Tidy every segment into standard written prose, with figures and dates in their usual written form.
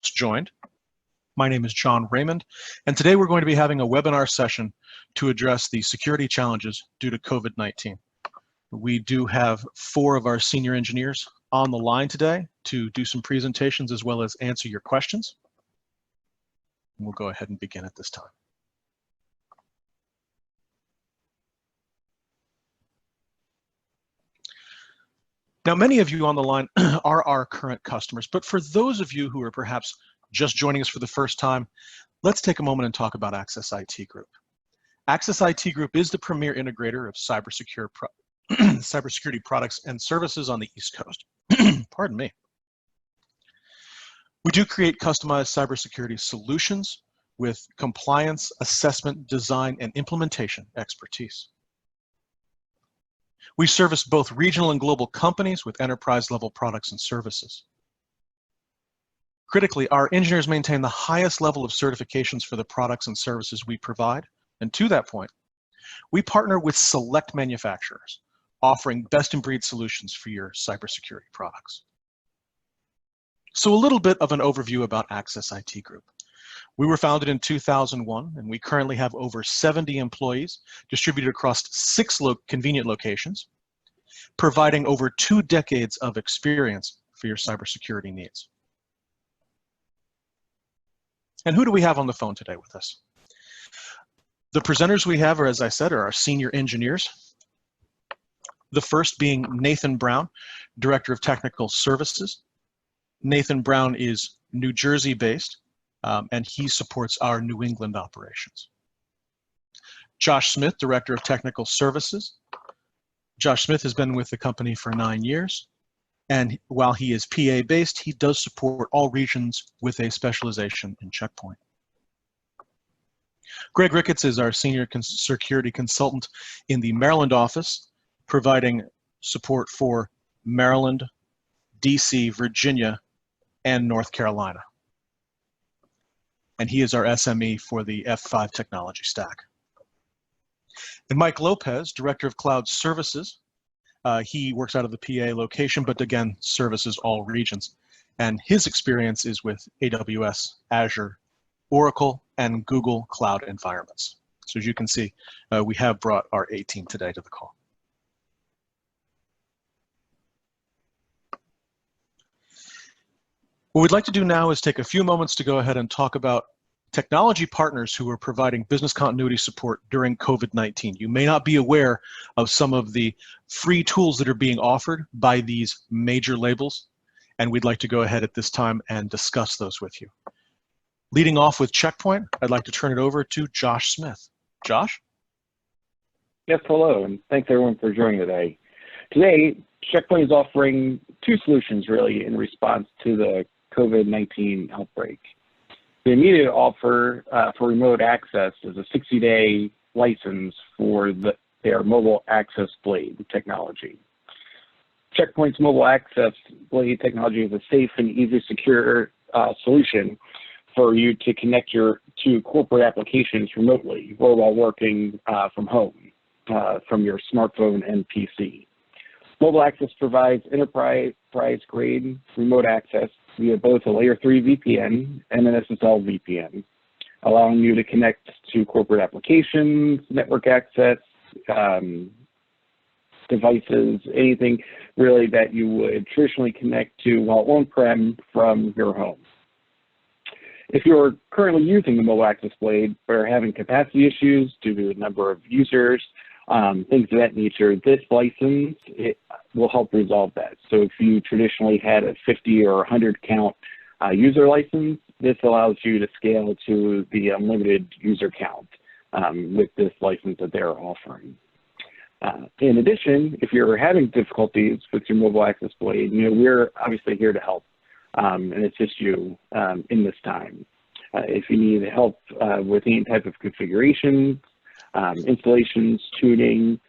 just joined. My name is John Raymond, and today we're going to be having a webinar session to address the security challenges due to COVID-19. We do have 4 of our senior engineers on the line today to do some presentations as well as answer your questions. We'll go ahead and begin at this time. Now, many of you on the line are our current customers, but for those of you who are perhaps just joining us for the first time, let's take a moment and talk about AccessIT Group. AccessIT Group is the premier integrator of cybersecurity products and services on the East Coast. Pardon me. We do create customized cybersecurity solutions with compliance, assessment, design, and implementation expertise. We service both regional and global companies with enterprise-level products and services. Critically, our engineers maintain the highest level of certifications for the products and services we provide. And to that point, we partner with select manufacturers, offering best-in-breed solutions for your cybersecurity products. So a little bit of an overview about AccessIT Group. We were founded in 2001, and we currently have over 70 employees distributed across 6 convenient locations, providing over 2 decades of experience for your cybersecurity needs. And who do we have on the phone today with us? The presenters we have, as I said, are our senior engineers. The first being Nathan Brown, Director of Technical Services. Nathan Brown is New Jersey-based, and he supports our New England operations. Josh Smith, Director of Technical Services. Josh Smith has been with the company for 9 years, and while he is PA-based, he does support all regions with a specialization in checkpoint. Greg Ricketts is our Senior Security Consultant in the Maryland office, providing support for Maryland, DC, Virginia, and North Carolina. And he is our SME for the F5 technology stack. And Mike Lopez, Director of Cloud Services. He works out of the PA location, but again, services all regions. And his experience is with AWS, Azure, Oracle, and Google Cloud environments. So as you can see, we have brought our A team today to the call. What we'd like to do now is take a few moments to go ahead and talk about technology partners who are providing business continuity support during COVID-19. You may not be aware of some of the free tools that are being offered by these major labels, and we'd like to go ahead at this time and discuss those with you. Leading off with Checkpoint, I'd like to turn it over to Josh Smith. Josh? Yes, hello, and thanks everyone for joining today. Today, Checkpoint is offering 2 solutions really in response to the COVID-19 outbreak. The immediate offer for remote access is a 60-day license for their mobile access blade technology. Checkpoint's mobile access blade technology is a safe and easy, secure solution for you to connect to corporate applications remotely or while working from home, from your smartphone and PC. Mobile Access provides enterprise-grade remote access via both a Layer 3 VPN and an SSL VPN, allowing you to connect to corporate applications, network access, devices, anything really that you would traditionally connect to while on-prem from your home. If you're currently using the Mobile Access Blade but are having capacity issues due to the number of users, things of that nature, this license will help resolve that. So if you traditionally had a 50 or 100 count user license, this allows you to scale to the unlimited user count with this license that they're offering. In addition, if you're having difficulties with your Mobile Access Blade, we're obviously here to help and assist you in this time. If you need help with any type of configuration, installations, tuning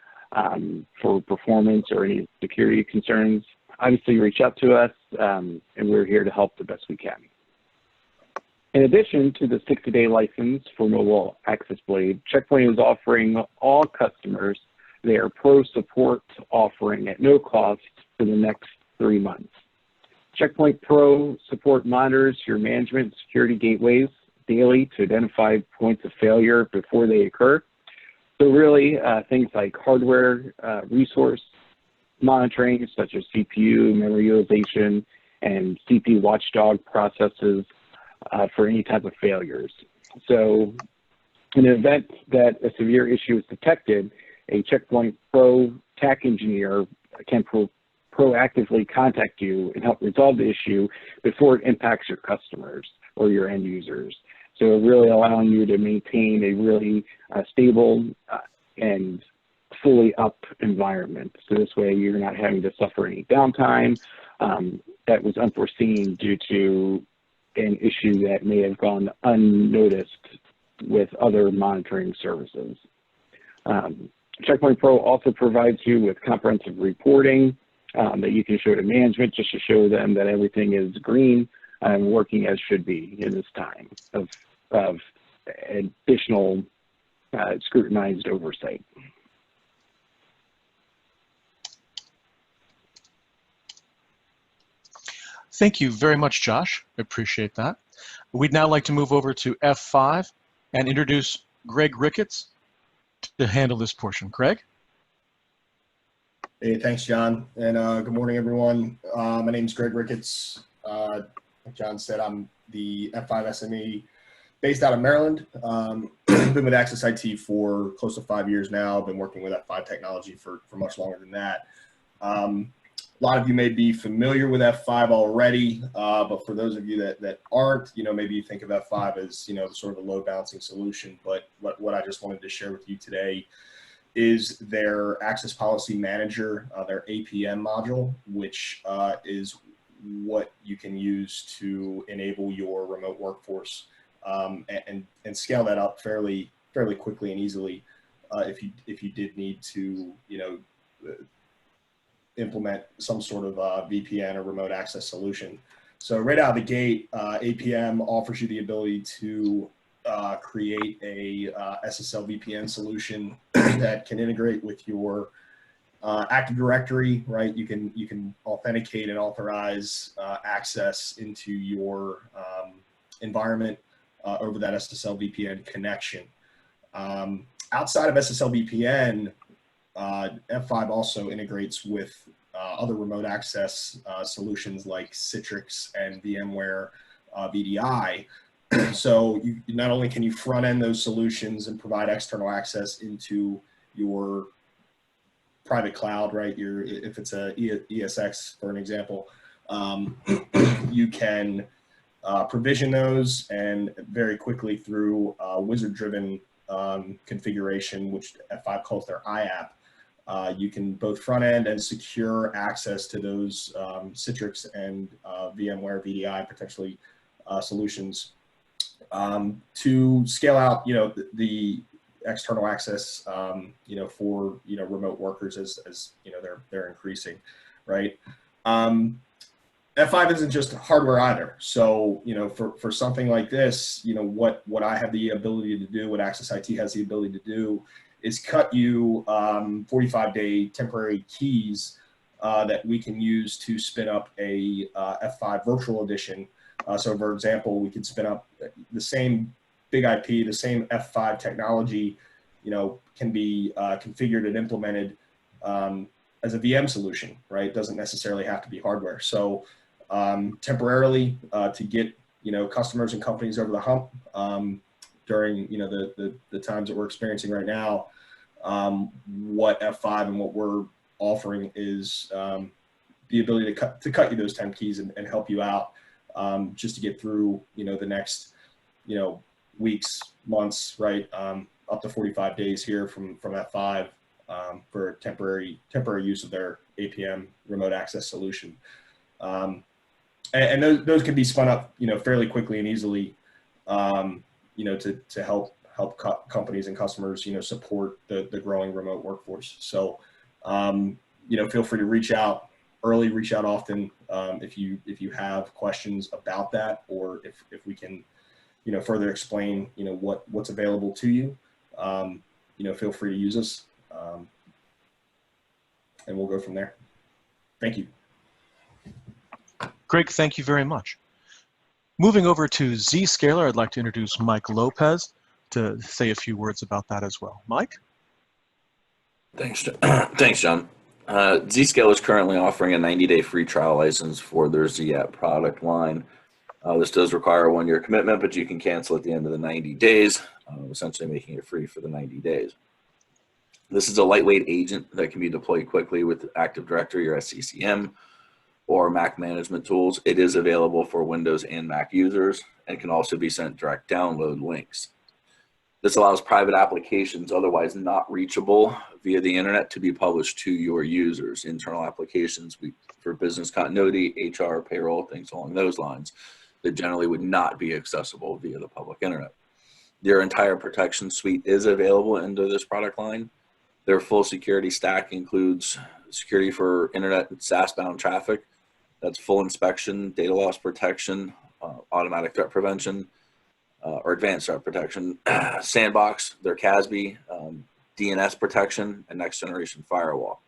for performance or any security concerns, obviously reach out to us and we're here to help the best we can. In addition to the 60-day license for Mobile Access Blade, Checkpoint is offering all customers their pro support offering at no cost for the next 3 months. Checkpoint Pro support monitors your management security gateways daily to identify points of failure before they occur. So really, things like hardware resource monitoring, such as CPU, memory utilization, and CPU watchdog processes for any type of failures. So in the event that a severe issue is detected, a Checkpoint Pro TAC engineer can proactively contact you and help resolve the issue before it impacts your customers or your end users. So really allowing you to maintain a really stable and fully up environment. So this way you're not having to suffer any downtime that was unforeseen due to an issue that may have gone unnoticed with other monitoring services. Checkpoint Pro also provides you with comprehensive reporting that you can show to management just to show them that everything is green and working as should be in this time of additional scrutinized oversight. Thank you very much, Josh. I appreciate that. We'd now like to move over to F5 and introduce Greg Ricketts to handle this portion. Greg? Hey, thanks, John. And good morning, everyone. My name is Greg Ricketts. Like John said, I'm the F5 SME based out of Maryland. Been with AccessIT for close to 5 years now. I've been working with F5 technology for much longer than that. A lot of you may be familiar with F5 already, but for those of you that aren't, maybe you think of F5 as, sort of a load balancing solution. But what I just wanted to share with you today is their Access Policy Manager, their APM module, which is what you can use to enable your remote workforce and scale that up fairly quickly and easily if you did need to, implement some sort of VPN or remote access solution. So right out of the gate, APM offers you the ability to create a SSL VPN solution that can integrate with your Active Directory, right? You can authenticate and authorize access into your environment over that SSL VPN connection. Outside of SSL VPN, F5 also integrates with other remote access solutions like Citrix and VMware VDI. So not only can you front end those solutions and provide external access into your private cloud, right? If it's a ESX, for an example, you can provision those, and very quickly through wizard-driven configuration, which F5 calls their IAP, you can both front end and secure access to those Citrix and VMware VDI potentially solutions to scale out, the external access, for remote workers as they're increasing, right? F5 isn't just hardware either. So, for something like this, what I have the ability to do, what AccessIT has the ability to do, is cut you 45-day temporary keys that we can use to spin up a F5 virtual edition. So for example, we could spin up the same big IP, the same F5 technology, can be configured and implemented as a VM solution, right? It doesn't necessarily have to be hardware. So temporarily to get, customers and companies over the hump during, the times that we're experiencing right now, what F5 and what we're offering is the ability to cut you those 10 keys and help you out just to get through, the next, weeks, months, right? Up to 45 days here from F5 for temporary use of their APM remote access solution. And those can be spun up, fairly quickly and easily, to help companies and customers, support the growing remote workforce. So, feel free to reach out early, reach out often if you have questions about that, or if we can, further explain, what's available to you. Feel free to use us, and we'll go from there. Thank you. Greg, thank you very much. Moving over to Zscaler, I'd like to introduce Mike Lopez to say a few words about that as well. Mike? Thanks, thanks, John. Zscaler is currently offering a 90-day free trial license for their ZApp product line. This does require a 1-year commitment, but you can cancel at the end of the 90 days, essentially making it free for the 90 days. This is a lightweight agent that can be deployed quickly with Active Directory or SCCM or Mac management tools. It is available for Windows and Mac users and can also be sent direct download links. This allows private applications otherwise not reachable via the internet to be published to your users. Internal applications for business continuity, HR, payroll, things along those lines that generally would not be accessible via the public internet. Their entire protection suite is available under this product line. Their full security stack includes security for internet and SaaS-bound traffic. That's full inspection, data loss protection, automatic threat prevention, or advanced threat protection, sandbox, their CASB, DNS protection, and next generation firewall.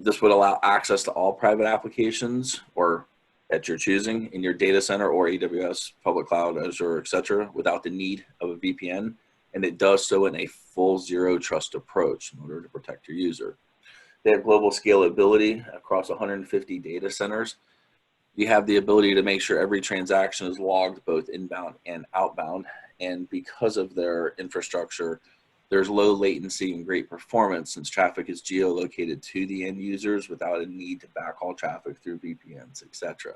This would allow access to all private applications or at your choosing in your data center or AWS, public cloud, Azure, etc., without the need of a VPN. And it does so in a full zero trust approach in order to protect your user. They have global scalability across 150 data centers. You have the ability to make sure every transaction is logged both inbound and outbound. And because of their infrastructure, there's low latency and great performance since traffic is geolocated to the end users without a need to backhaul traffic through VPNs, etc.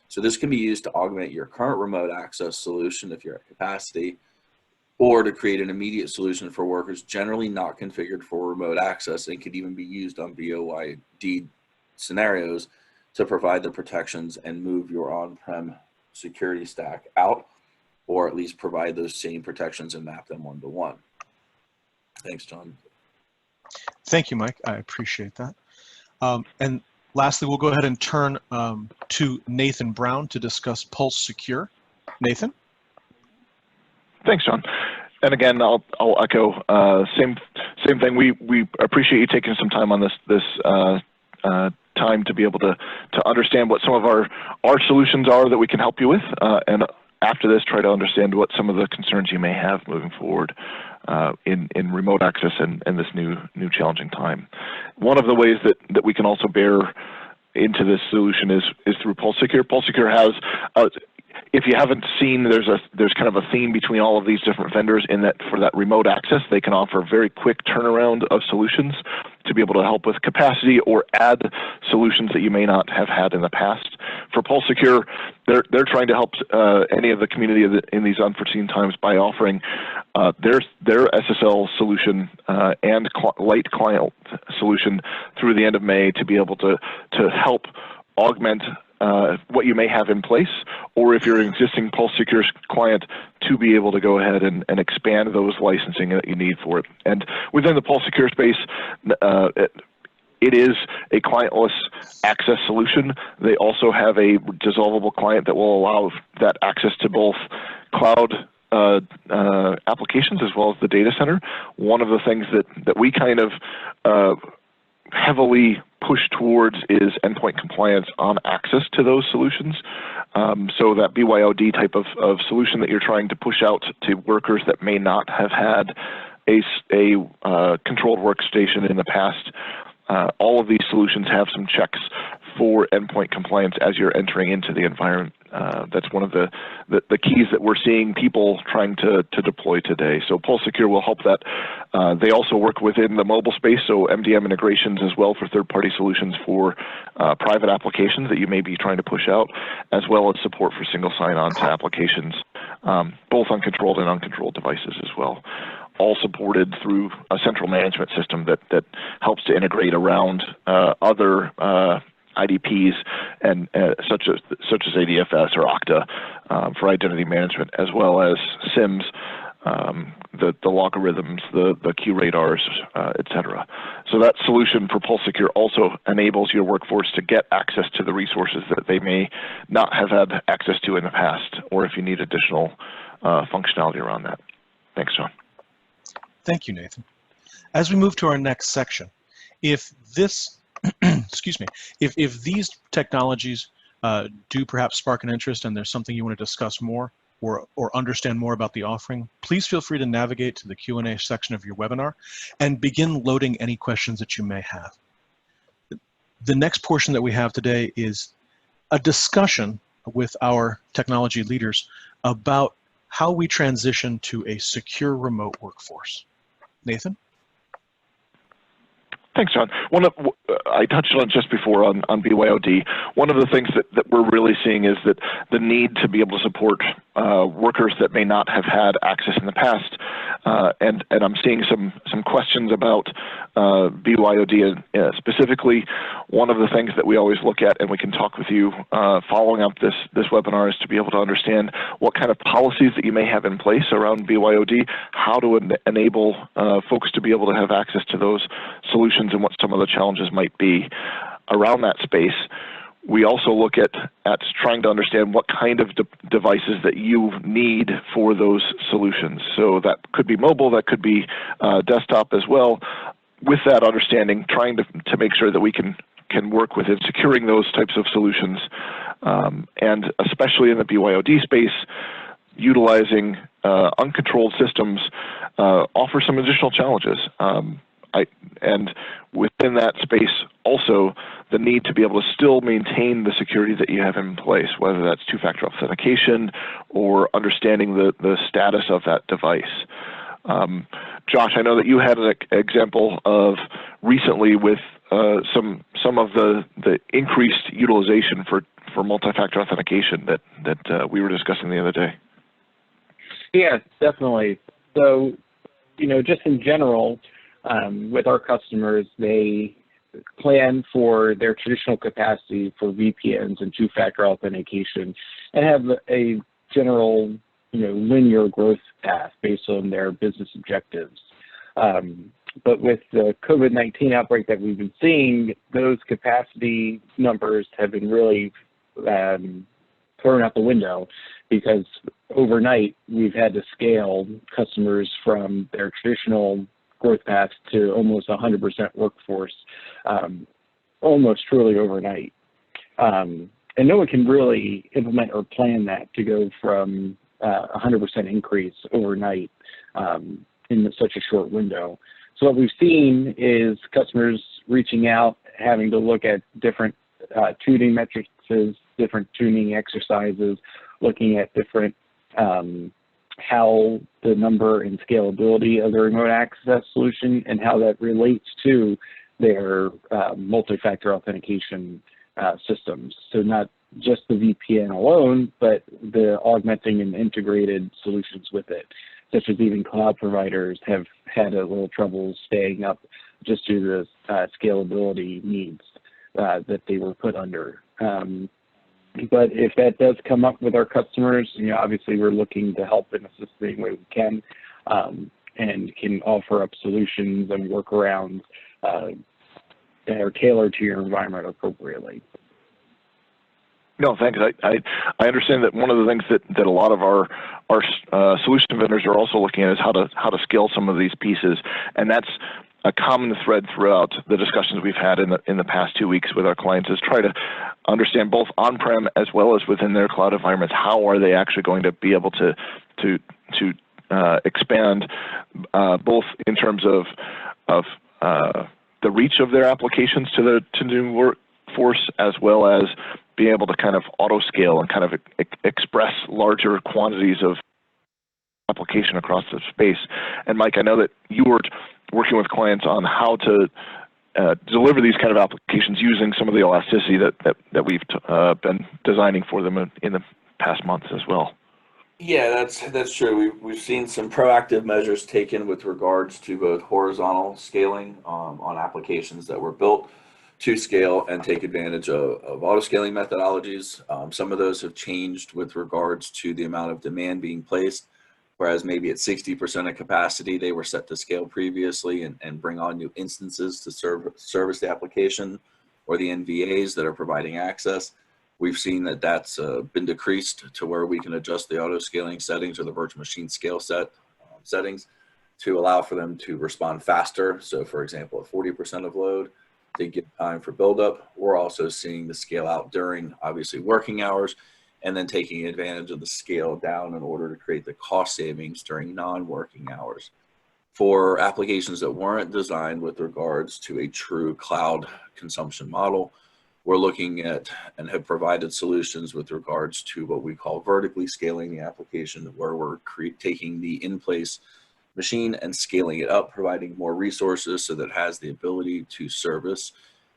So this can be used to augment your current remote access solution if you're at capacity, or to create an immediate solution for workers generally not configured for remote access and could even be used on BOID scenarios to provide the protections and move your on-prem security stack out, or at least provide those same protections and map them one-to-one. Thanks, John. Thank you, Mike. I appreciate that. And lastly, we'll go ahead and turn to Nathan Brown to discuss Pulse Secure. Nathan? Thanks, John. And again, I'll echo same thing. We appreciate you taking some time on this time to be able to understand what some of our solutions are that we can help you with, and after this, try to understand what some of the concerns you may have moving forward in remote access and this new challenging time. One of the ways that we can also bear into this solution is through Pulse Secure. Pulse Secure has if you haven't seen, there's kind of a theme between all of these different vendors in that for that remote access, they can offer very quick turnaround of solutions to be able to help with capacity or add solutions that you may not have had in the past. For Pulse Secure, they're trying to help any of the community in these unforeseen times by offering their SSL solution and light client solution through the end of May to be able to help augment what you may have in place, or if you're an existing Pulse Secure client, to be able to go ahead and expand those licensing that you need for it. And within the Pulse Secure space, it is a clientless access solution. They also have a dissolvable client that will allow that access to both cloud applications as well as the data center. One of the things that we kind of heavily push towards is endpoint compliance on access to those solutions. So that BYOD type of solution that you're trying to push out to workers that may not have had a controlled workstation in the past, all of these solutions have some checks for endpoint compliance as you're entering into the environment. That's one of the keys that we're seeing people trying to deploy today. So Pulse Secure will help that. They also work within the mobile space, so MDM integrations as well for third-party solutions for private applications that you may be trying to push out, as well as support for single sign-on to applications, both on controlled and uncontrolled devices as well. All supported through a central management system that helps to integrate around other IDPs and such as ADFS or Okta for identity management, as well as SIMs, the logarithms, the QRadars, etc. So that solution for Pulse Secure also enables your workforce to get access to the resources that they may not have had access to in the past, or if you need additional functionality around that. Thanks, John. Thank you, Nathan. As we move to our next section, if this, excuse me, if these technologies do perhaps spark an interest and there's something you want to discuss more or understand more about the offering, please feel free to navigate to the Q&A section of your webinar and begin loading any questions that you may have. The next portion that we have today is a discussion with our technology leaders about how we transition to a secure remote workforce. Nathan? Thanks, John. I touched on just before on BYOD. One of the things that we're really seeing is that the need to be able to support workers that may not have had access in the past, and I'm seeing some questions about BYOD specifically. One of the things that we always look at, and we can talk with you following up this webinar, is to be able to understand what kind of policies that you may have in place around BYOD, how to enable folks to be able to have access to those solutions, and what some of the challenges might be around that space. We also look at trying to understand what kind of devices that you need for those solutions. So that could be mobile, that could be desktop as well. With that understanding, trying to make sure that we can work within securing those types of solutions, and especially in the BYOD space, utilizing uncontrolled systems offer some additional challenges. And within that space, also the need to be able to still maintain the security that you have in place, whether that's two-factor authentication or understanding the status of that device. Josh, I know that you had an example of recently with some of the increased utilization for multi-factor authentication that we were discussing the other day. Yeah, definitely. So, just in general, with our customers, they plan for their traditional capacity for VPNs and two-factor authentication and have a general, linear growth path based on their business objectives. But with the COVID-19 outbreak that we've been seeing, those capacity numbers have been really thrown out the window, because overnight we've had to scale customers from their traditional growth paths to almost 100% workforce, almost truly overnight. And no one can really implement or plan that to go from 100% increase overnight in such a short window. So what we've seen is customers reaching out, having to look at different tuning metrics, different tuning exercises, looking at different how the number and scalability of the remote access solution and how that relates to their multi-factor authentication systems. So not just the VPN alone, but the augmenting and integrated solutions with it, such as even cloud providers have had a little trouble staying up just due to the scalability needs that they were put under. But if that does come up with our customers, obviously we're looking to help and assist any way we can, and can offer up solutions and workarounds that are tailored to your environment appropriately. No, thanks. I understand that one of the things that a lot of our solution vendors are also looking at is how to scale some of these pieces, and that's a common thread throughout the discussions we've had in the past 2 weeks with our clients, is try to understand both on-prem as well as within their cloud environments, how are they actually going to be able to expand both in terms of the reach of their applications to the new workforce, as well as being able to kind of auto scale and kind of express larger quantities of application across the space. And Mike, I know that you were working with clients on how to deliver these kind of applications using some of the elasticity that we've been designing for them in the past months as well. Yeah, that's true. We've seen some proactive measures taken with regards to both horizontal scaling on applications that were built to scale and take advantage of auto-scaling methodologies. Some of those have changed with regards to the amount of demand being placed, whereas maybe at 60% of capacity, they were set to scale previously and bring on new instances to service the application or the NVAs that are providing access. We've seen that that's been decreased to where we can adjust the auto-scaling settings or the virtual machine scale settings to allow for them to respond faster. So for example, at 40% of load, to give time for buildup. We're also seeing the scale out during obviously working hours, and then taking advantage of the scale down in order to create the cost savings during non-working hours. For applications that weren't designed with regards to a true cloud consumption model, we're looking at and have provided solutions with regards to what we call vertically scaling the application, where we're taking the in-place machine and scaling it up, providing more resources so that it has the ability to service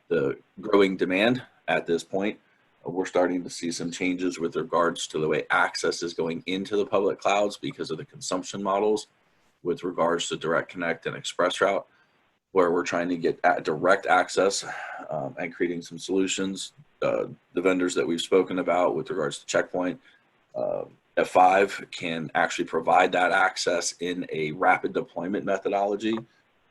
the growing demand. At this point, we're starting to see some changes with regards to the way access is going into the public clouds because of the consumption models with regards to direct connect and express route, where we're trying to get direct access and creating some solutions. The vendors that we've spoken about with regards to Checkpoint, F5 can actually provide that access in a rapid deployment methodology.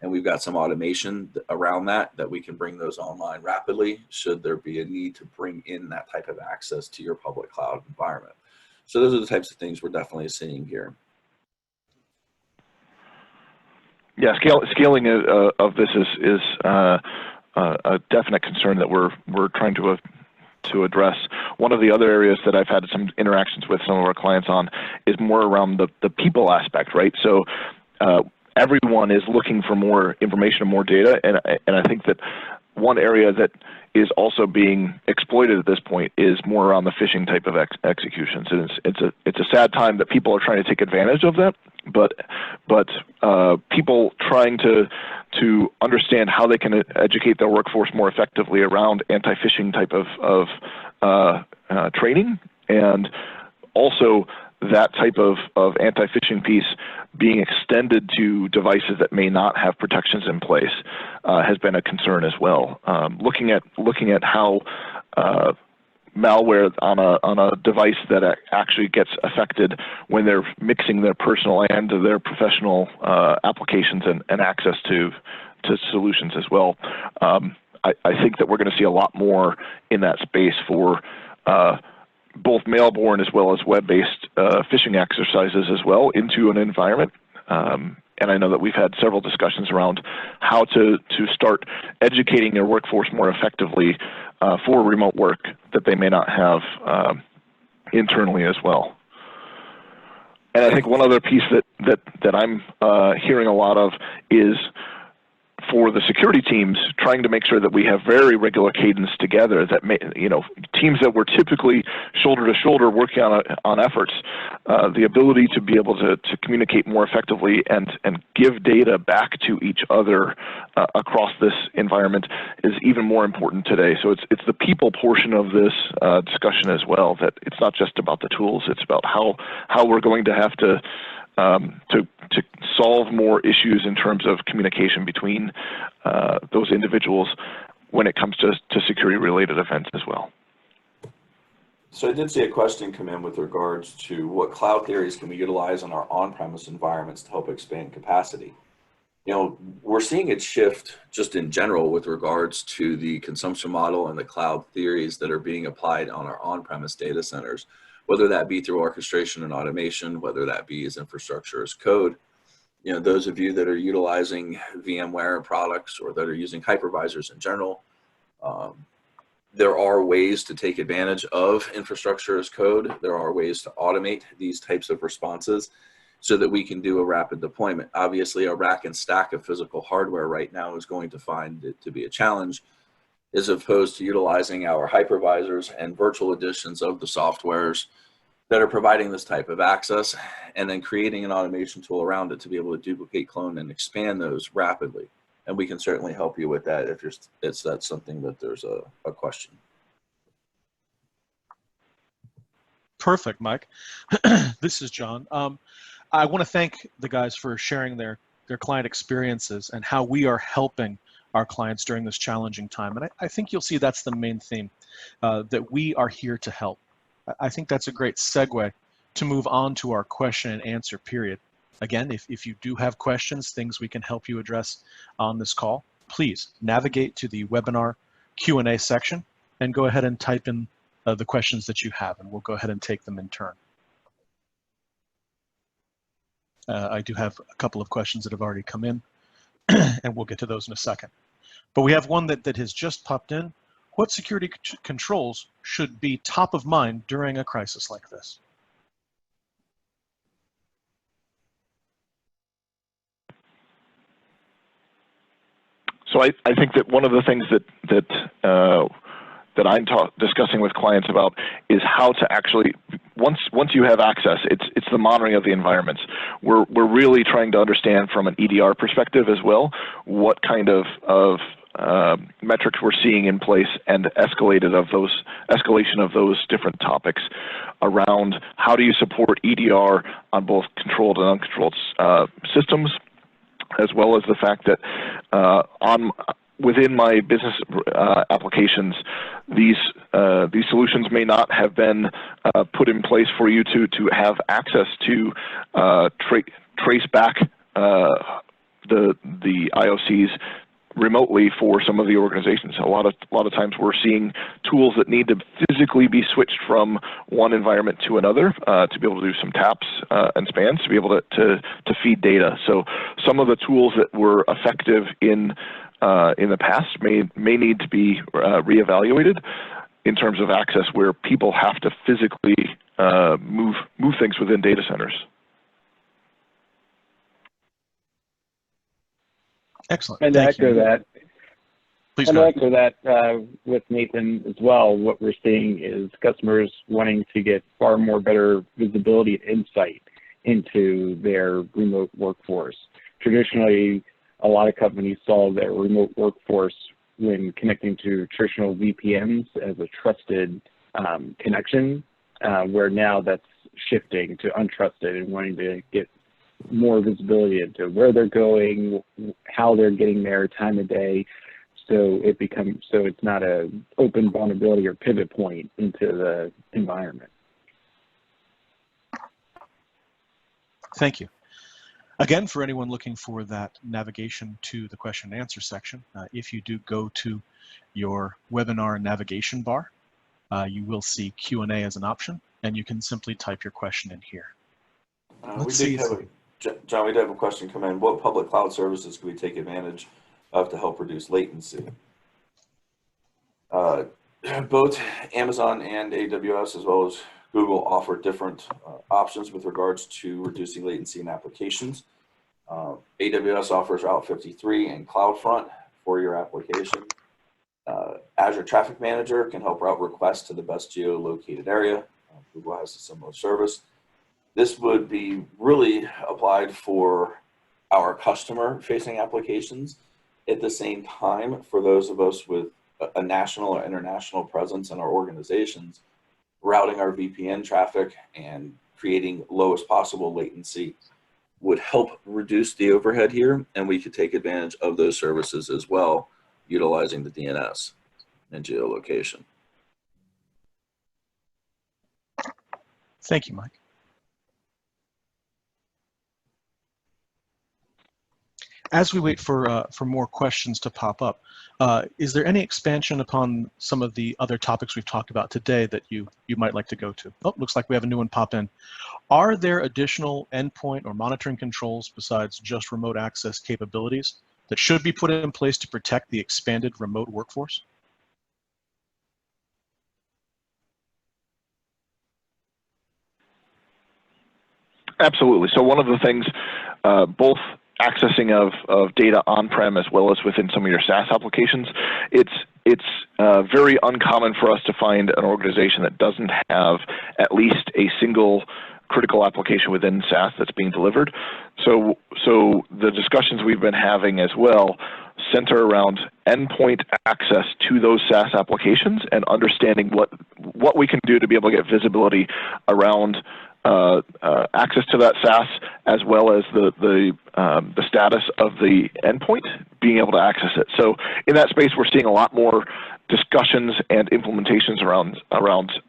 And we've got some automation around that we can bring those online rapidly should there be a need to bring in that type of access to your public cloud environment. So those are the types of things we're definitely seeing here. Yeah, scaling of this is a definite concern that we're trying to address. One of the other areas that I've had some interactions with some of our clients on is more around the people aspect, right? So everyone is looking for more information and more data, and I think that one area that is also being exploited at this point is more around the phishing type of executions. And it's a sad time that people are trying to take advantage of that, but people trying to understand how they can educate their workforce more effectively around anti-phishing type of training, and also that type of anti-phishing piece being extended to devices that may not have protections in place has been a concern as well. Looking at how malware on a device that actually gets affected when they're mixing their personal and their professional applications and access to solutions as well. I think that we're going to see a lot more in that space for both mail-borne as well as web-based phishing exercises as well into an environment. And I know that we've had several discussions around how to start educating their workforce more effectively for remote work that they may not have internally as well. And I think one other piece that I'm hearing a lot of is for the security teams, trying to make sure that we have very regular cadence together, that teams that were typically shoulder to shoulder working on efforts, the ability to be able to communicate more effectively and give data back to each other across this environment is even more important today. So it's the people portion of this discussion as well, that it's not just about the tools, it's about how we're going to have to solve more issues in terms of communication between those individuals when it comes to security-related events as well. So I did see a question come in with regards to what cloud theories can we utilize on our on-premise environments to help expand capacity. We're seeing it shift just in general with regards to the consumption model and the cloud theories that are being applied on our on-premise data centers, whether that be through orchestration and automation, whether that be as infrastructure as code. Those of you that are utilizing VMware products or that are using hypervisors in general, there are ways to take advantage of infrastructure as code. There are ways to automate these types of responses so that we can do a rapid deployment. Obviously, a rack and stack of physical hardware right now is going to find it to be a challenge, as opposed to utilizing our hypervisors and virtual editions of the softwares that are providing this type of access, and then creating an automation tool around it to be able to duplicate, clone, and expand those rapidly. And we can certainly help you with that if that's something that there's a question. Perfect, Mike. This is John. I want to thank the guys for sharing their client experiences and how we are helping our clients during this challenging time. And I think you'll see that's the main theme, that we are here to help. I think that's a great segue to move on to our question and answer period. Again, if you do have questions, things we can help you address on this call, please navigate to the webinar Q&A section and go ahead and type in the questions that you have, and we'll go ahead and take them in turn. I do have a couple of questions that have already come in, and we'll get to those in a second. But we have one that has just popped in. What security controls should be top of mind during a crisis like this? So I think that one of the things that I'm discussing with clients about is how to actually, once you have access, it's the monitoring of the environments. We're really trying to understand from an EDR perspective as well what kind of metrics we're seeing in place and escalation of those different topics around how do you support EDR on both controlled and uncontrolled systems, as well as the fact that within my business applications, these solutions may not have been put in place for you to have access to trace back the IOCs remotely for some of the organizations. A lot of times we're seeing tools that need to physically be switched from one environment to another to be able to do some taps and spans to be able to feed data. So some of the tools that were effective in the past may need to be reevaluated in terms of access, where people have to physically move things within data centers. Excellent. And to echo that, please go ahead. echo that with Nathan as well, what we're seeing is customers wanting to get far more better visibility and insight into their remote workforce. Traditionally, a lot of companies saw their remote workforce when connecting to traditional VPNs as a trusted connection, where now that's shifting to untrusted and wanting to get more visibility into where they're going, how they're getting there, time of day, so it's not an open vulnerability or pivot point into the environment. Thank you. Again, for anyone looking for that navigation to the question and answer section, if you do go to your webinar navigation bar, you will see Q&A as an option, and you can simply type your question in here. John, we did have a question come in. What public cloud services can we take advantage of to help reduce latency? Both Amazon and AWS, as well as Google, offer different options with regards to reducing latency in applications. AWS offers Route 53 and CloudFront for your application. Azure Traffic Manager can help route requests to the best geolocated area. Google has a similar service. This would be really applied for our customer-facing applications. At the same time, for those of us with a national or international presence in our organizations, routing our VPN traffic and creating lowest possible latency would help reduce the overhead here, and we could take advantage of those services as well, utilizing the DNS and geolocation. Thank you, Mike. As we wait for more questions to pop up, is there any expansion upon some of the other topics we've talked about today that you might like to go to? Oh, looks like we have a new one pop in. Are there additional endpoint or monitoring controls besides just remote access capabilities that should be put in place to protect the expanded remote workforce? Absolutely. So one of the things, both accessing of data on-prem as well as within some of your SaaS applications, it's very uncommon for us to find an organization that doesn't have at least a single critical application within SaaS that's being delivered. So the discussions we've been having as well center around endpoint access to those SaaS applications and understanding what we can do to be able to get visibility around access to that SaaS, as well as the status of the endpoint, being able to access it. So in that space, we're seeing a lot more discussions and implementations around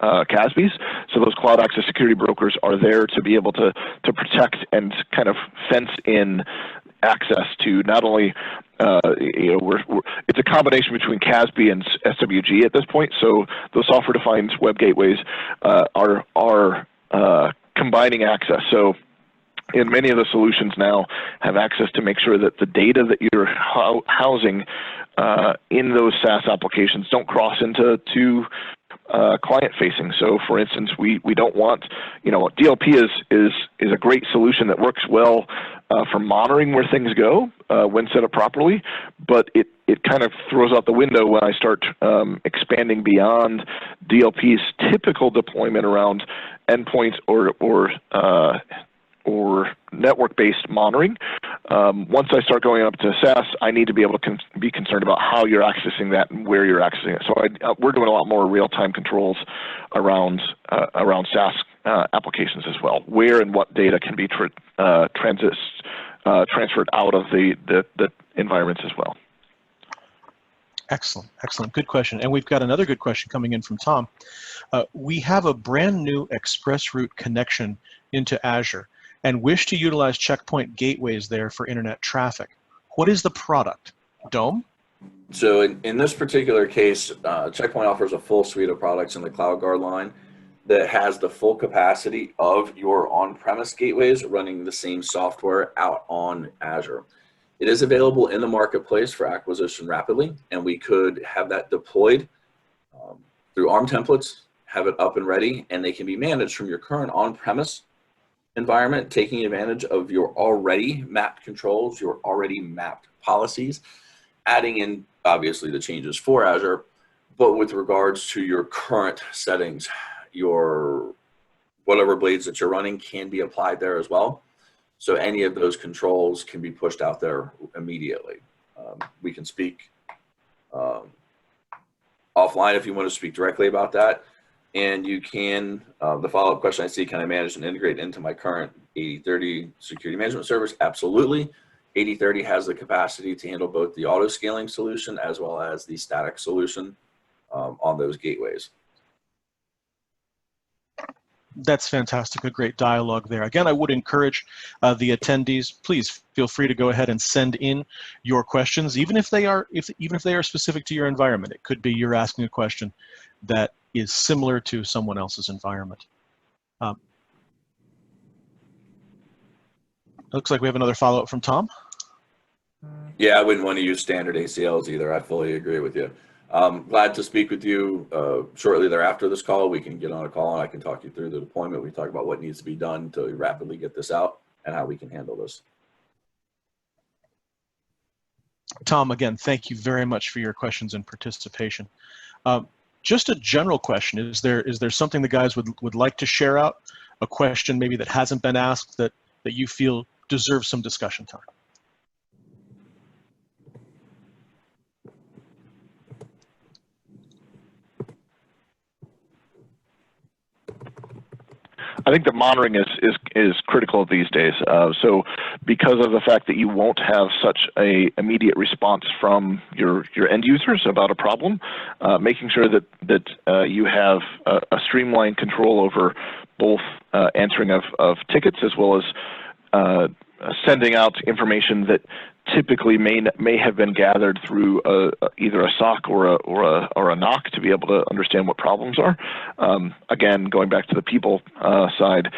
CASBs. So those cloud access security brokers are there to be able to protect and kind of fence in access to not only it's a combination between CASB and SWG at this point. So those software-defined web gateways are combining access. So in many of the solutions now have access to make sure that the data that you're housing in those SaaS applications don't cross into client facing. So for instance, we don't want, DLP is a great solution that works well for monitoring where things go when set up properly, but it kind of throws out the window when I start expanding beyond DLP's typical deployment around endpoints or network-based monitoring. Once I start going up to SaaS, I need to be able to be concerned about how you're accessing that and where you're accessing it. So we're doing a lot more real-time controls around SaaS applications as well. Where and what data can be transferred out of the environments as well. Excellent, excellent. Good question. And we've got another good question coming in from Tom. We have a brand new express route connection into Azure and wish to utilize checkpoint gateways there for internet traffic. What is the product? Dome? So in this particular case, Checkpoint offers a full suite of products in the CloudGuard line that has the full capacity of your on-premise gateways running the same software out on Azure. It is available in the marketplace for acquisition rapidly, and we could have that deployed through ARM templates, have it up and ready, and they can be managed from your current on-premise environment, taking advantage of your already mapped controls, your already mapped policies, adding in obviously the changes for Azure, but with regards to your current settings, your whatever blades that you're running can be applied there as well. So any of those controls can be pushed out there immediately. We can speak offline if you want to speak directly about that. And you can, the follow-up question I see, can I manage and integrate into my current 8030 security management service? Absolutely. 8030 has the capacity to handle both the auto scaling solution as well as the static solution on those gateways. That's fantastic. A great dialogue there. Again, I would encourage the attendees, please feel free to go ahead and send in your questions, even if they are specific to your environment. It could be you're asking a question that is similar to someone else's environment. Looks like we have another follow-up from Tom. Yeah, I wouldn't want to use standard ACLs either. I fully agree with you. Glad to speak with you shortly thereafter this call. We can get on a call and I can talk you through the deployment. We talk about what needs to be done to rapidly get this out and how we can handle this. Tom, again, thank you very much for your questions and participation. Just a general question, is there something the guys would like to share out? A question maybe that hasn't been asked that you feel deserves some discussion time? I think that monitoring is critical these days. So because of the fact that you won't have such a immediate response from your end users about a problem, making sure that you have a streamlined control over both answering of tickets as well as sending out information that typically may have been gathered through either a SOC or a NOC to be able to understand what problems are. Again, going back to the people side,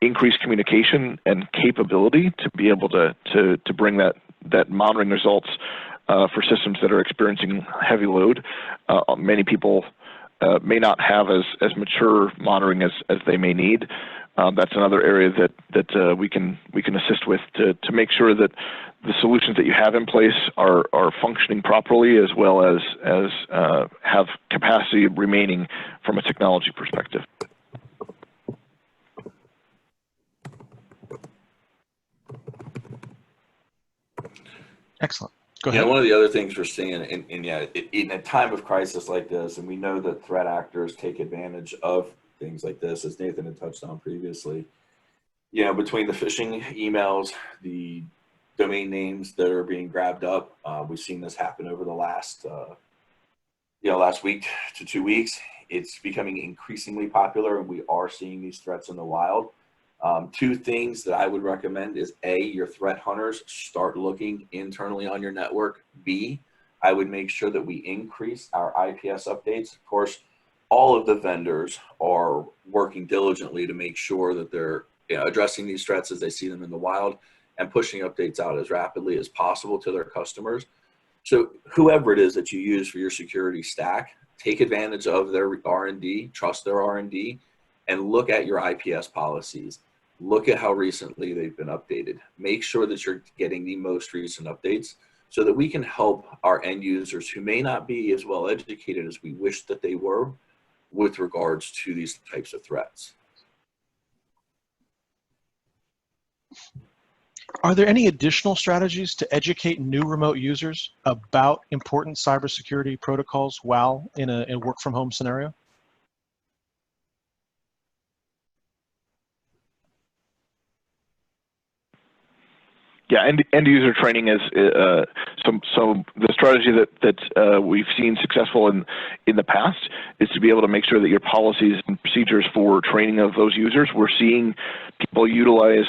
increased communication and capability to be able to bring that monitoring results for systems that are experiencing heavy load. Many people may not have as mature monitoring as they may need. That's another area that we can assist with to make sure that the solutions that you have in place are functioning properly as well as have capacity remaining from a technology perspective. Excellent. Go ahead. Yeah, one of the other things we're seeing, in a time of crisis like this, and we know that threat actors take advantage of things like this, as Nathan had touched on previously, between the phishing emails, the domain names that are being grabbed up, we've seen this happen over the last week to 2 weeks. It's becoming increasingly popular, and we are seeing these threats in the wild. Two things that I would recommend is A, your threat hunters start looking internally on your network. B, I would make sure that we increase our IPS updates. Of course, all of the vendors are working diligently to make sure that they're addressing these threats as they see them in the wild and pushing updates out as rapidly as possible to their customers. So whoever it is that you use for your security stack, take advantage of their R&D, trust their R&D, and look at your IPS policies. Look at how recently they've been updated. Make sure that you're getting the most recent updates so that we can help our end users who may not be as well educated as we wish that they were with regards to these types of threats. Are there any additional strategies to educate new remote users about important cybersecurity protocols while in a work-from-home scenario? Yeah, end user training is the strategy that we've seen successful in the past is to be able to make sure that your policies and procedures for training of those users. We're seeing people utilize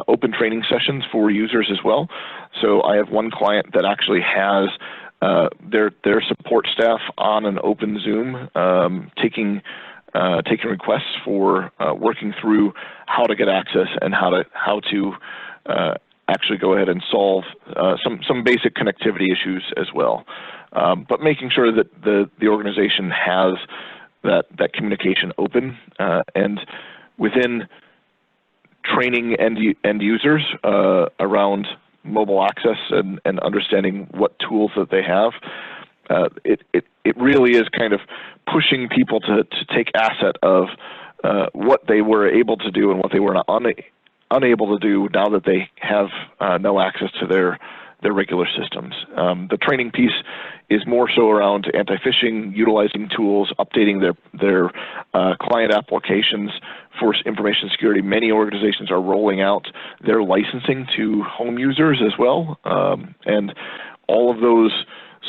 open training sessions for users as well. So I have one client that actually has their support staff on an open Zoom taking requests for working through how to get access and how to actually go ahead and solve some basic connectivity issues as well. But making sure that the organization has that communication open and within training end users around mobile access and understanding what tools that they have. It really is kind of pushing people to take asset of what they were able to do and what they were not unable to do now that they have no access to their regular systems. The training piece is more so around anti-phishing, utilizing tools, updating their client applications for information security. Many organizations are rolling out their licensing to home users as well, and all of those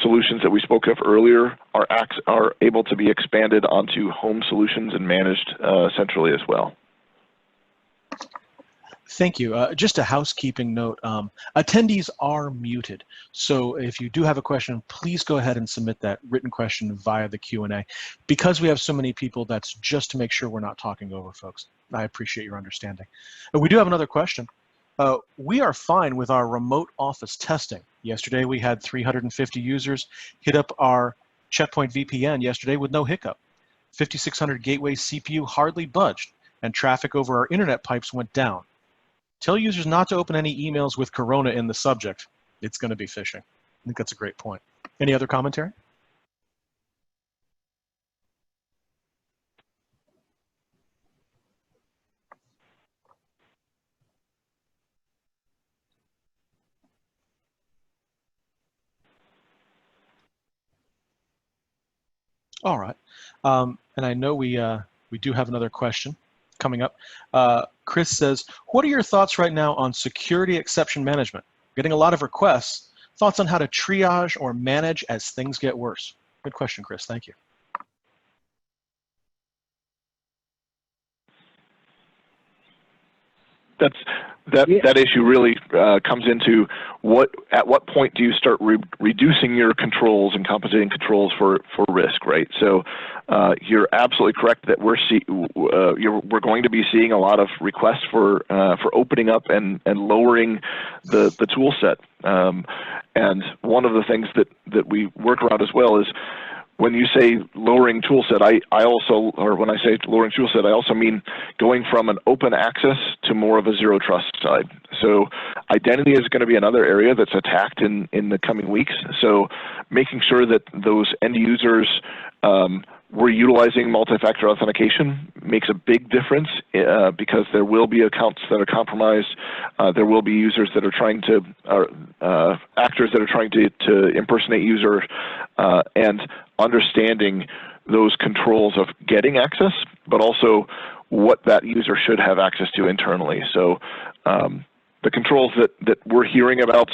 solutions that we spoke of earlier are able to be expanded onto home solutions and managed centrally as well. Thank you. Just a housekeeping note, attendees are muted. So if you do have a question, please go ahead and submit that written question via the Q&A. Because we have so many people, that's just to make sure we're not talking over folks. I appreciate your understanding. We do have another question. We are fine with our remote office testing. Yesterday we had 350 users hit up our Checkpoint VPN yesterday with no hiccup. 5600 gateway CPU hardly budged, and traffic over our internet pipes went down. Tell users not to open any emails with Corona in the subject. It's going to be phishing. I think that's a great point. Any other commentary? All right. And I know we do have another question coming up. Chris says, what are your thoughts right now on security exception management? Getting a lot of requests. Thoughts on how to triage or manage as things get worse? Good question, Chris. Thank you. That issue really comes into at what point do you start reducing your controls and compensating controls for risk, right? So you're absolutely correct that we're going to be seeing a lot of requests for opening up and lowering the tool set. And one of the things that we work around as well is when you say lowering tool set, when I say lowering tool set, I also mean going from an open access to more of a zero trust side. So identity is going to be another area that's attacked in the coming weeks. So making sure that those end users were utilizing multi-factor authentication makes a big difference because there will be accounts that are compromised. There will be users that are trying to, actors that are trying to impersonate users, and understanding those controls of getting access, but also what that user should have access to internally. So the controls that we're hearing about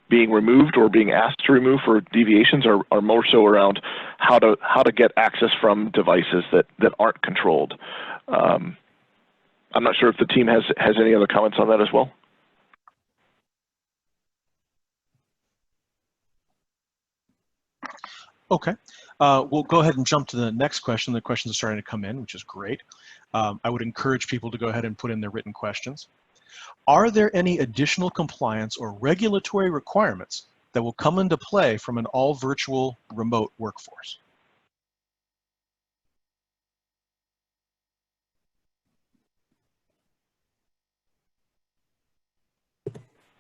being removed or being asked to remove for deviations are more so around how to get access from devices that aren't controlled. I'm not sure if the team has any other comments on that as well. Okay, we'll go ahead and jump to the next question. The questions are starting to come in, which is great. I would encourage people to go ahead and put in their written questions. Are there any additional compliance or regulatory requirements that will come into play from an all virtual remote workforce?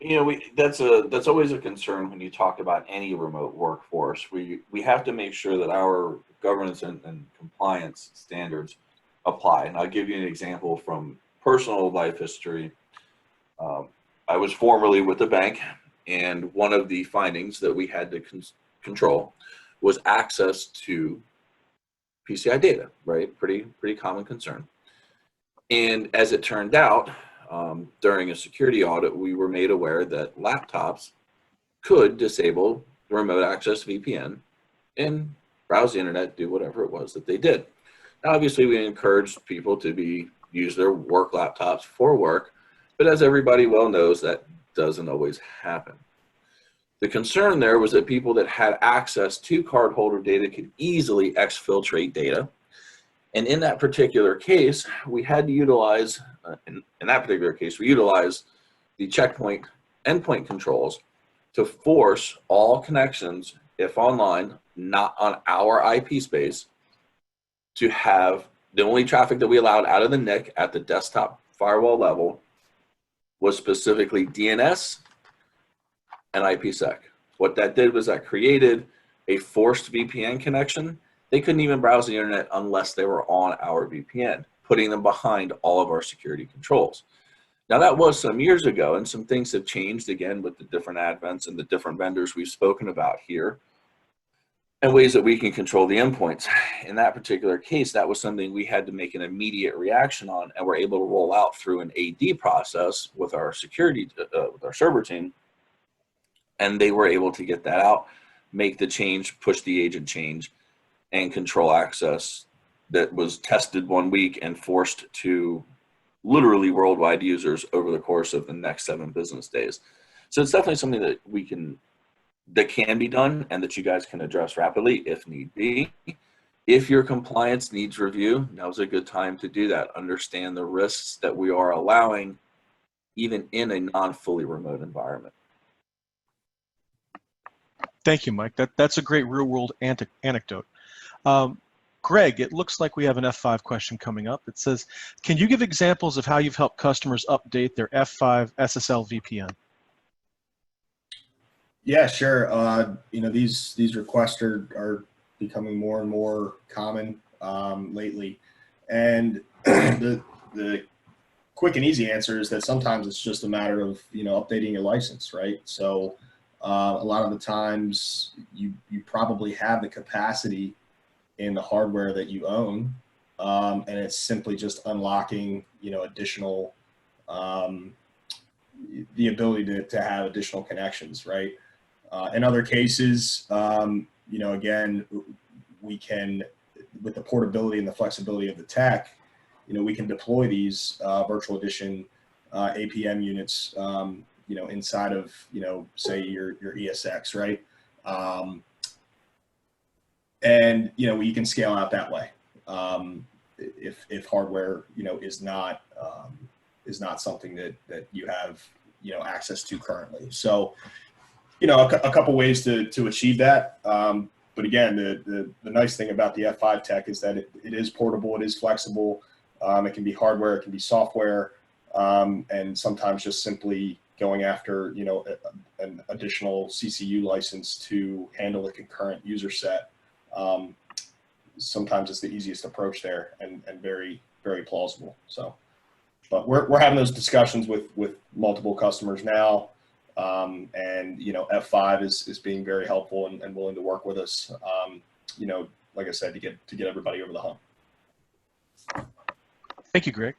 You know, that's always a concern when you talk about any remote workforce. We have to make sure that our governance and compliance standards apply. And I'll give you an example from personal life history. I was formerly with a bank, and one of the findings that we had to control was access to PCI data, right? Pretty common concern. And as it turned out, during a security audit, we were made aware that laptops could disable the remote access VPN and browse the internet, do whatever it was that they did. Now, obviously, we encouraged people to use their work laptops for work, but as everybody well knows, that doesn't always happen. The concern there was that people that had access to cardholder data could easily exfiltrate data. And in that particular case, we had to utilize, in that particular case, we utilized the checkpoint endpoint controls to force all connections, if online, not on our IP space, to have the only traffic that we allowed out of the NIC at the desktop firewall level was specifically DNS and IPsec. What that did was that created a forced VPN connection. They couldn't even browse the internet unless they were on our VPN, putting them behind all of our security controls. Now, that was some years ago, and some things have changed again with the different advents and the different vendors we've spoken about here, and ways that we can control the endpoints. In that particular case, that was something we had to make an immediate reaction on, and we're able to roll out through an AD process with our security, with our server team, and they were able to get that out, make the change, push the agent change, and control access that was tested 1 week and forced to literally worldwide users over the course of the next 7 business days. So it's definitely something that can be done and that you guys can address rapidly if need be. If your compliance needs review, now's a good time to do that. Understand the risks that we are allowing even in a non-fully remote environment. Thank you, Mike. That's a great real-world anecdote. Greg, it looks like we have an F5 question coming up. It says, can you give examples of how you've helped customers update their F5 SSL VPN? Yeah, sure. You know, these requests are becoming more and more common lately, and the quick and easy answer is that sometimes it's just a matter of, you know, updating your license, right? So a lot of the times you probably have the capacity in the hardware that you own, and it's simply just unlocking, you know, additional the ability to have additional connections, right? In other cases, you know, again, we can, with the portability and the flexibility of the tech, you know, we can deploy these virtual edition APM units, you know, inside of, you know, say your ESX, right? And, you know, you can scale out that way if hardware, you know, is not something that you have, you know, access to currently. So, you know, a couple ways to achieve that. But again, the nice thing about the F5 tech is that it is portable, it is flexible. It can be hardware, it can be software, and sometimes just simply going after, you know, an additional CCU license to handle a concurrent user set. Sometimes it's the easiest approach there, and very, very plausible. So, but we're having those discussions with multiple customers now. And, you know, F5 is being very helpful and willing to work with us, you know, like I said, to get everybody over the hump. Thank you, Greg.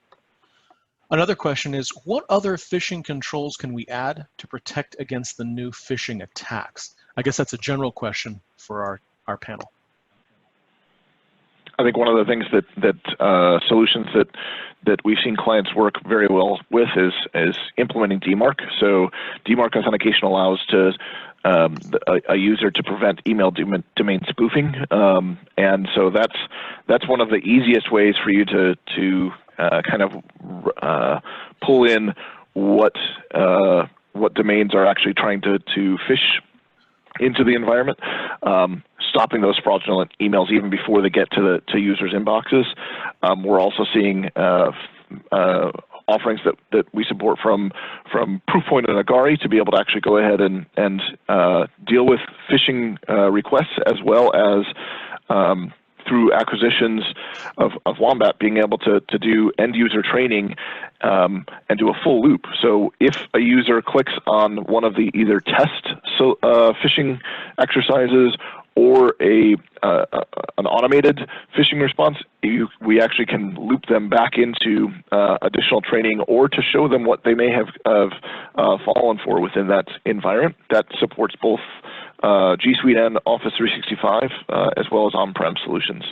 Another question is, what other phishing controls can we add to protect against the new phishing attacks? I guess that's a general question for our panel. I think one of the things that solutions that we've seen clients work very well with is implementing DMARC. So DMARC authentication allows a user to prevent email domain spoofing, and so that's one of the easiest ways for you to kind of pull in what domains are actually trying to phish into the environment, stopping those fraudulent emails even before they get to users' inboxes. We're also seeing offerings that we support from Proofpoint and Agari to be able to actually go ahead and deal with phishing requests, as well as through acquisitions of Wombat, being able to do end-user training and do a full loop. So if a user clicks on one of the either test phishing exercises or an automated phishing response, we actually can loop them back into additional training, or to show them what they may have fallen for within that environment. That supports both G Suite and Office 365, as well as on-prem solutions.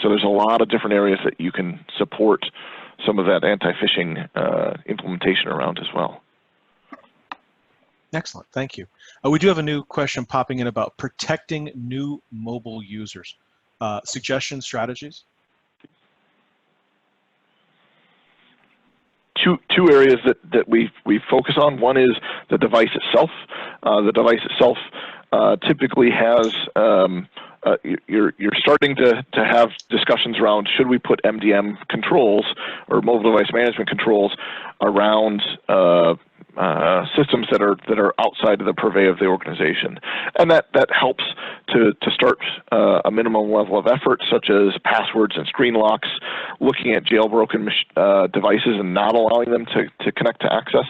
So there's a lot of different areas that you can support some of that anti-phishing implementation around as well. Excellent, thank you. We do have a new question popping in about protecting new mobile users. Suggestions, strategies? Two areas that we focus on. One is the device itself. The device itself typically has, you're starting to have discussions around, should we put MDM controls or mobile device management controls around systems that are outside of the purvey of the organization, and that helps to start a minimum level of effort, such as passwords and screen locks, looking at jailbroken devices and not allowing them to connect to Access.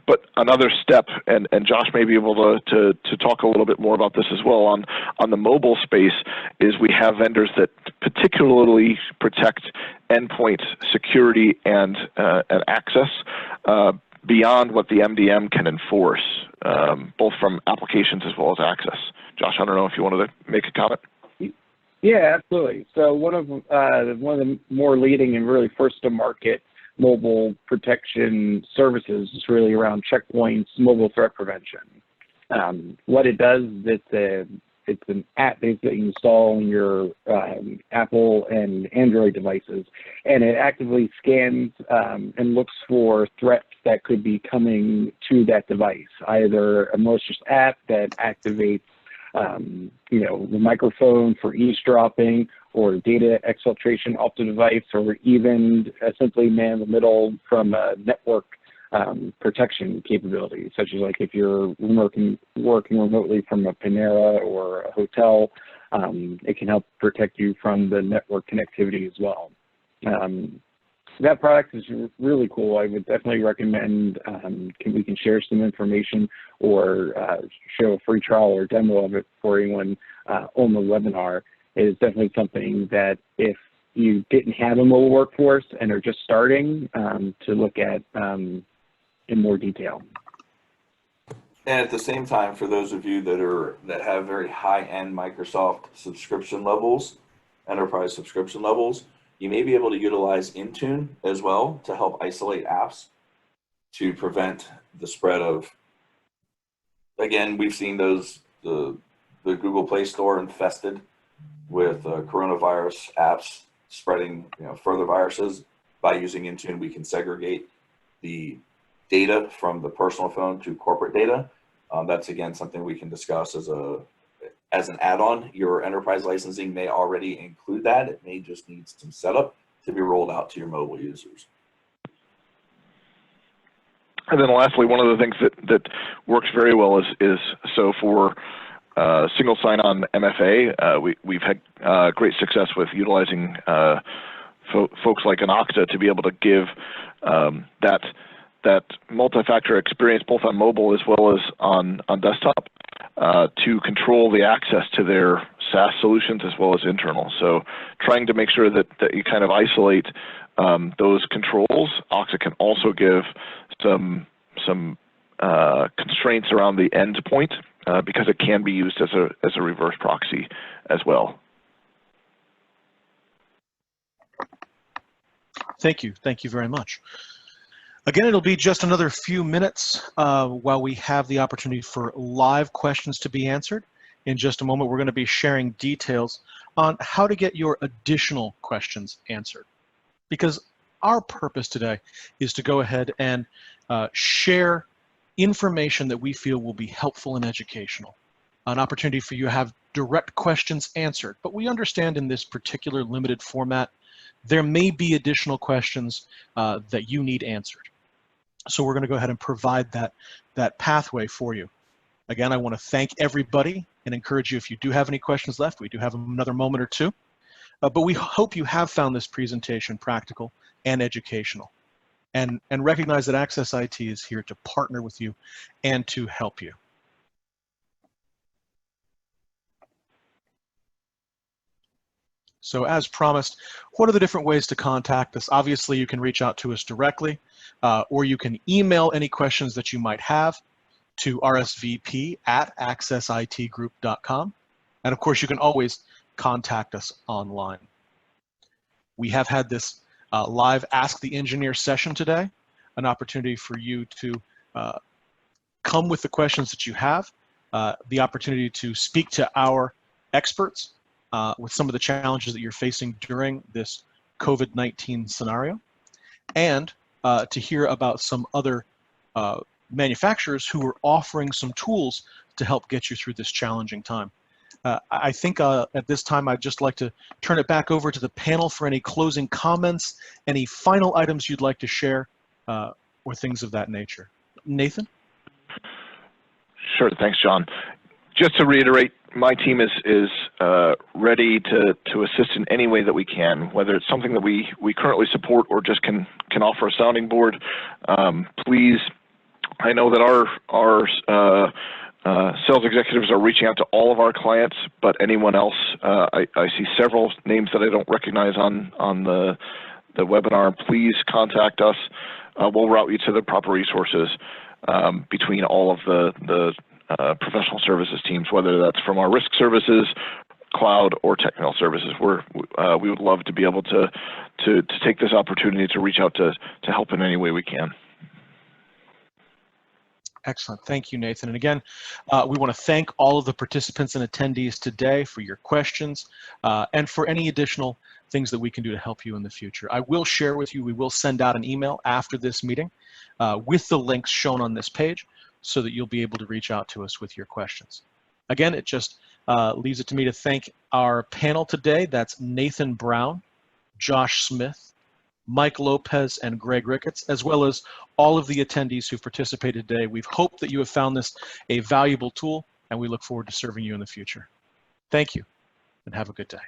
But another step, and Josh may be able to talk a little bit more about this as well on the mobile space, is we have vendors that particularly protect endpoint security and access beyond what the MDM can enforce, both from applications as well as access. Josh, I don't know if you wanted to make a comment. Yeah, absolutely. So one of the more leading and really first to market mobile protection services is really around Checkpoint's mobile threat prevention. What it does is it's an app that you install on your Apple and Android devices, and it actively scans and looks for threats that could be coming to that device, either a malicious app that activates the microphone for eavesdropping, or data exfiltration off the device, or even simply man the middle from a network protection capabilities, such as like if you're working remotely from a Panera or a hotel, it can help protect you from the network connectivity as well. That product is really cool. I would definitely recommend we can share some information or show a free trial or demo of it for anyone on the webinar. It is definitely something that if you didn't have a mobile workforce and are just starting, to look at in more detail. And at the same time, for those of you that have very high-end Microsoft subscription levels, enterprise subscription levels, you may be able to utilize InTune as well to help isolate apps to prevent the spread of, again, we've seen the Google Play Store infested with coronavirus apps spreading further viruses. By using InTune, we can segregate the data from the personal phone to corporate data. That's, again, something we can discuss as an add-on. Your enterprise licensing may already include that. It may just need some setup to be rolled out to your mobile users. And then lastly, one of the things that works very well is so for single sign-on MFA, we've had great success with utilizing folks like an Aqsa to be able to give that multi-factor experience both on mobile as well as on desktop to control the access to their SaaS solutions as well as internal. So trying to make sure that you kind of isolate those controls. Aqsa can also give some constraints around the endpoint because it can be used as a reverse proxy as well. Thank you very much. Again, it'll be just another few minutes while we have the opportunity for live questions to be answered. In just a moment, we're going to be sharing details on how to get your additional questions answered. Because our purpose today is to go ahead and share information that we feel will be helpful and educational. an opportunity for you to have direct questions answered. But we understand in this particular limited format, there may be additional questions that you need answered. So we're going to go ahead and provide that pathway for you. Again, I want to thank everybody and encourage you, if you do have any questions left, we do have another moment or two. But we hope you have found this presentation practical and educational. And recognize that AccessIT is here to partner with you and to help you. So as promised, what are the different ways to contact us? Obviously, you can reach out to us directly, or you can email any questions that you might have to rsvp@accessitgroup.com. And of course, you can always contact us online. We have had this live Ask the Engineer session today, an opportunity for you to come with the questions that you have, the opportunity to speak to our experts with some of the challenges that you're facing during this COVID-19 scenario, and to hear about some other manufacturers who are offering some tools to help get you through this challenging time. I think at this time, I'd just like to turn it back over to the panel for any closing comments, any final items you'd like to share, or things of that nature. Nathan? Sure, thanks, John. Just to reiterate, my team is ready to assist in any way that we can, whether it's something that we currently support or just can offer a sounding board. Please, I know that our sales executives are reaching out to all of our clients, but anyone else, I see several names that I don't recognize on the webinar. Please contact us. We'll route you to the proper resources between all of the professional services teams, whether that's from our risk services, cloud, or technical services. We would love to be able to take this opportunity to reach out to help in any way we can. Excellent. Thank you, Nathan. And again, we want to thank all of the participants and attendees today for your questions and for any additional things that we can do to help you in the future. I will share with you, we will send out an email after this meeting with the links shown on this page so that you'll be able to reach out to us with your questions. Again, it just leaves it to me to thank our panel today. That's Nathan Brown, Josh Smith, Mike Lopez, and Greg Ricketts, as well as all of the attendees who've participated today. We've hoped that you have found this a valuable tool, and we look forward to serving you in the future. Thank you, and have a good day.